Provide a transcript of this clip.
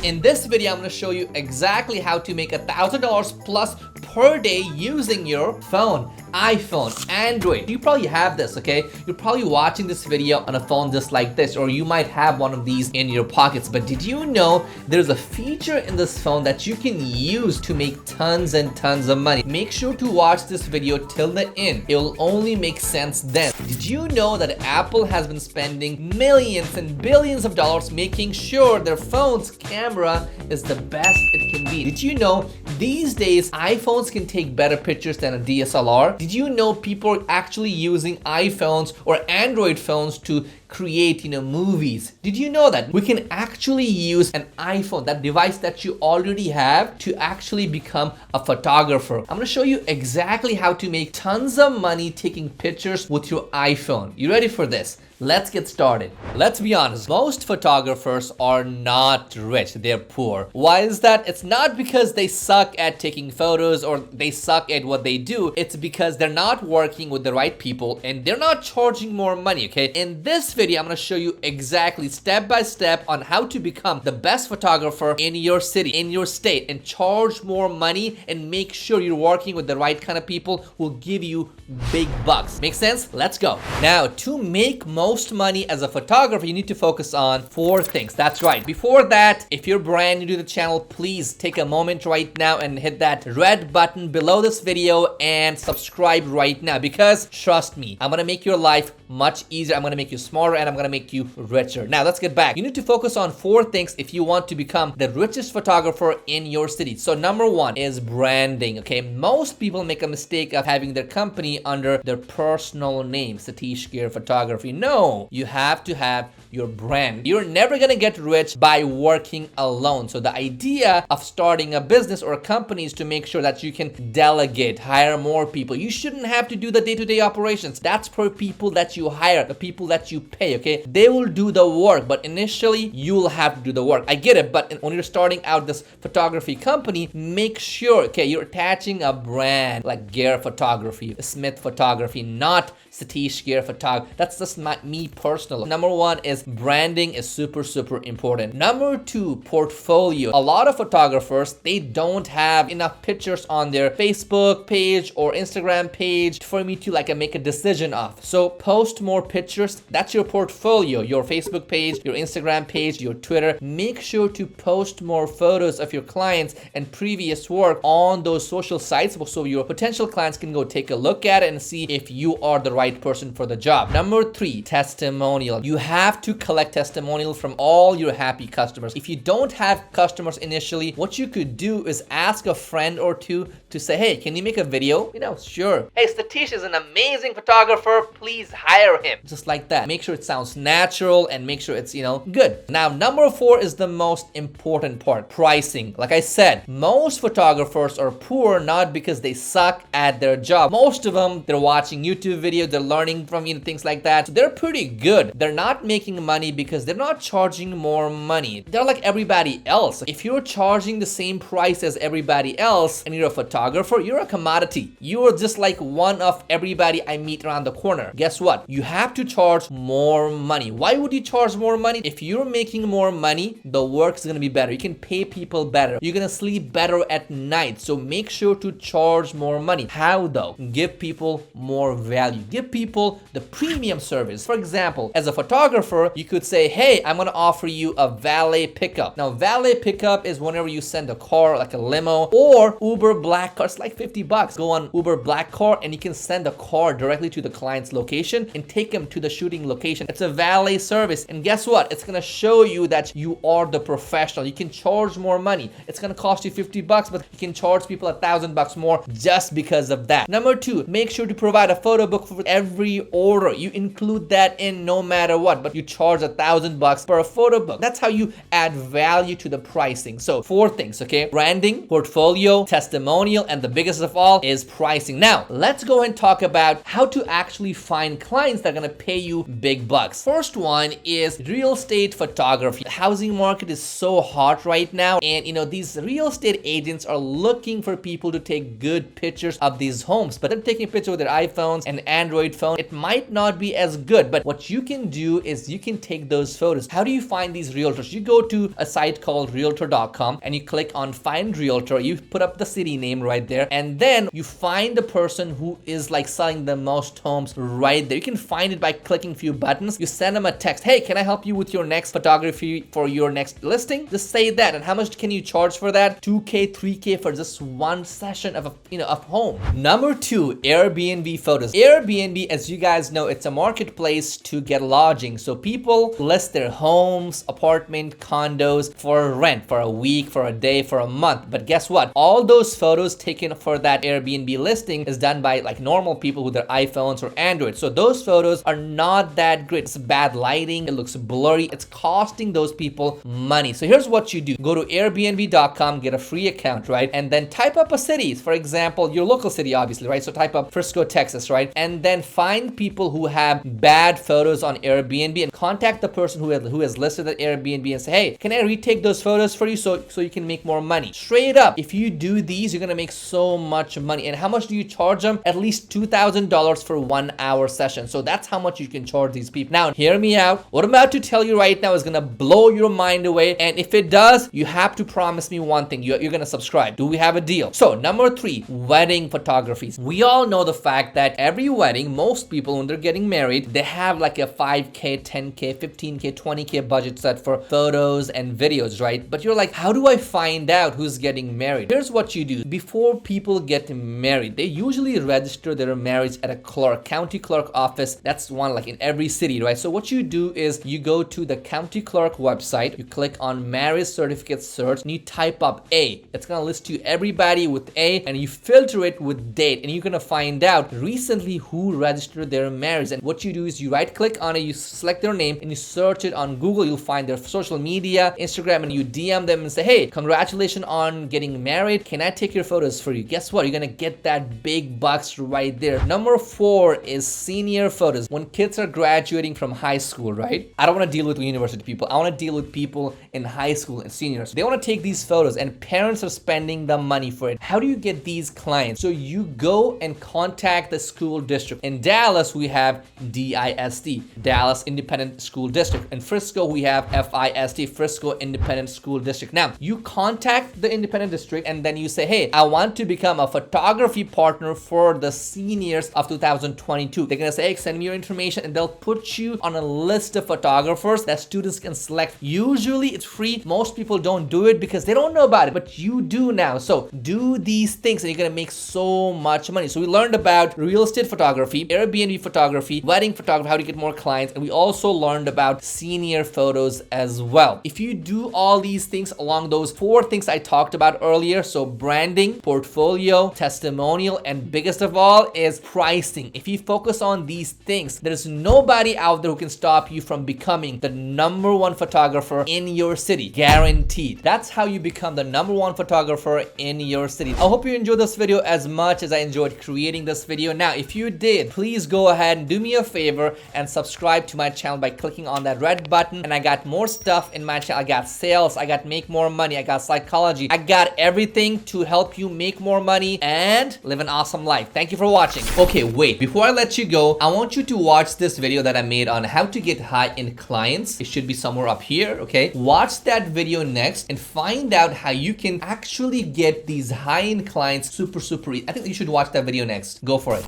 In this video, I'm going to show you exactly how to make $1,000 plus per day using your phone, iPhone, Android. You probably have this, okay? You're probably watching this video on a phone just like this, or you might have one of these in your pockets. But did you know there's a feature in this phone that you can use to make tons and tons of money? Make sure to watch this video till the end. It will only make sense then. Did you know that Apple has been spending millions and billions of dollars making sure their phone's camera is the best it can be? Did you know these days iPhones can take better pictures than a DSLR? Did you know people are actually using iPhones or Android phones to create, movies? Did you know that we can actually use an iPhone, that device that you already have, to actually become a photographer? I'm going to show you exactly how to make tons of money taking pictures with your iPhone. You ready for this? Let's get started. Let's be honest, most photographers are not rich, they're poor. Why is that? It's not because they suck at taking photos or they suck at what they do. It's because they're not working with the right people and they're not charging more money, okay? In this video, I'm gonna show you exactly step by step on how to become the best photographer in your city, in your state, and charge more money and make sure you're working with the right kind of people who will give you big bucks. Make sense? Let's go. Now, to make most money as a photographer, you need to focus on 4 things. That's right. Before that, if you're brand new to the channel, please take a moment right now and hit that red button below this video and subscribe right now, because trust me, I'm gonna make your life much easier. I'm gonna make you smarter and I'm gonna make you richer. Now let's get back. You need to focus on 4 things if you want to become the richest photographer in your city. So number 1 is branding, okay? Most people make a mistake of having their company under their personal name, Satish Gear Photography. No, you have to have your brand. You're never gonna get rich by working alone. So the idea of starting a business or a company is to make sure that you can delegate, hire more people. You shouldn't have to do the day-to-day operations. That's for people that you hire, the people that you pay, okay? They will do the work, but initially you'll have to do the work. I get it, but when you're starting out this photography company, make sure, okay, you're attaching a brand like Gear Photography, Smith Photography, not Satish Gear Photography. That's just me personal. Number 1 is branding is super important. Number 2, portfolio. A lot of photographers, they don't have enough pictures on their Facebook page or Instagram page for me to make a decision of. So post more pictures. That's your portfolio. Your Facebook page, your Instagram page, your Twitter. Make sure to post more photos of your clients and previous work on those social sites so your potential clients can go take a look at it and see if you are the right person for the job. Number 3, testimonial. You have to collect testimonials from all your happy customers. If you don't have customers initially, what you could do is ask a friend or two to say, hey, can you make a video? Sure. Hey, Satish is an amazing photographer. Please hire him. Just like that. Make sure it sounds natural and make sure it's, good. Now, number 4 is the most important part, pricing. Like I said, most photographers are poor not because they suck at their job. Most of them, they're watching YouTube videos, they're learning from, things like that. So they're pretty good. They're not making money because they're not charging more money. They're like everybody else. If you're charging the same price as everybody else and you're a photographer, you're a commodity. You're just like one of everybody I meet around the corner. Guess what? You have to charge more money. Why would you charge more money? If you're making more money, the work's gonna be better. You can pay people better. You're gonna sleep better at night. So make sure to charge more money. How though? Give people more value. Give people the premium service. For example, as a photographer, you could say, hey, I'm gonna offer you a valet pickup. Now, valet pickup is whenever you send a car, like a limo or Uber Black Car. It's like $50. Go on Uber Black Car and you can send a car directly to the client's location and take them to the shooting location. It's a valet service. And guess what? It's gonna show you that you are the professional. You can charge more money. It's gonna cost you $50, but you can charge people $1,000 more just because of that. Number 2, make sure to provide a photo book for every order. You include that in no matter what, but you charge $1,000 per photo book. That's how you add value to the pricing. So 4 things, okay? Branding, portfolio, testimonial, and the biggest of all is pricing. Now, let's go and talk about how to actually find clients that are gonna pay you big bucks. First one is real estate photography. The housing market is so hot right now, and these real estate agents are looking for people to take good pictures of these homes, but they're taking pictures with their iPhones and Android Android phone, it might not be as good, but what you can do is you can take those photos. How do you find these realtors? You go to a site called realtor.com and you click on find realtor. You put up the city name right there, and then you find the person who is like selling the most homes right there. You can find it by clicking a few buttons. You send them a text, hey, can I help you with your next photography for your next listing? Just say that. And how much can you charge for that? 2K, 3K for just one session of of home. Number 2, Airbnb Photos. Airbnb, as you guys know, it's a marketplace to get lodging. So people list their homes, apartment, condos for rent for a week, for a day, for a month. But guess what? All those photos taken for that Airbnb listing is done by like normal people with their iPhones or Android. So those photos are not that great. It's bad lighting. It looks blurry. It's costing those people money. So here's what you do. Go to airbnb.com, get a free account, right? And then type up a city. For example, your local city, obviously, right? So type up Frisco, Texas, right? And then find people who have bad photos on Airbnb and contact the person who has listed the Airbnb and say, hey, can I retake those photos for you so you can make more money? Straight up, if you do these, you're gonna make so much money. And how much do you charge them? At least $2,000 for 1 hour session. So that's how much you can charge these people. Now, hear me out. What I'm about to tell you right now is gonna blow your mind away. And if it does, you have to promise me one thing. You're gonna subscribe. Do we have a deal? So number 3, wedding photography. We all know the fact that every wedding, most people when they're getting married, they have like a 5K, 10K, 15K, 20K budget set for photos and videos, right? But you're like, how do I find out who's getting married? Here's what you do. Before people get married, they usually register their marriage at a clerk, county clerk office. That's one like in every city, right? So what you do is you go to the county clerk website, you click on marriage certificate search, and you type up A. It's gonna list you everybody with A, and you filter it with date, and you're gonna find out recently who registered their marriage. And what you do is you right click on it, you select their name, and you search it on Google. You'll find their social media, Instagram, and you DM them and say, hey, congratulations on getting married. Can I take your photos for you? Guess what? You're gonna get that big bucks right there. Number 4 is senior photos. When kids are graduating from high school, right? I don't want to deal with university people. I want to deal with people in high school and seniors. They want to take these photos and parents are spending the money for it. How do you get these clients? So you go and contact the school district. In Dallas, we have DISD, Dallas Independent School District. In Frisco, we have FISD, Frisco Independent School District. Now, you contact the independent district and then you say, hey, I want to become a photography partner for the seniors of 2022. They're gonna say, hey, send me your information, and they'll put you on a list of photographers that students can select. Usually it's free. Most people don't do it because they don't know about it, but you do now. So do these things and you're gonna make so much money. So we learned about real estate photography, Airbnb photography, wedding photography, how to get more clients, and we also learned about senior photos as well. If you do all these things along those 4 things I talked about earlier, so branding, portfolio, testimonial, and biggest of all is pricing. If you focus on these things, there's nobody out there who can stop you from becoming the number 1 photographer in your city. Guaranteed. That's how you become the number 1 photographer in your city. I hope you enjoyed this video as much as I enjoyed creating this video. Now, if you did, please go ahead and do me a favor and subscribe to my channel by clicking on that red button. And I got more stuff in my channel. I got sales, I got make more money, I got psychology, I got everything to help you make more money and live an awesome life. Thank you for watching. Okay, wait, before I let you go, I want you to watch this video that I made on how to get high-end clients. It should be somewhere up here, okay? Watch that video next and find out how you can actually get these high-end clients super easy. I think you should watch that video next. Go for it.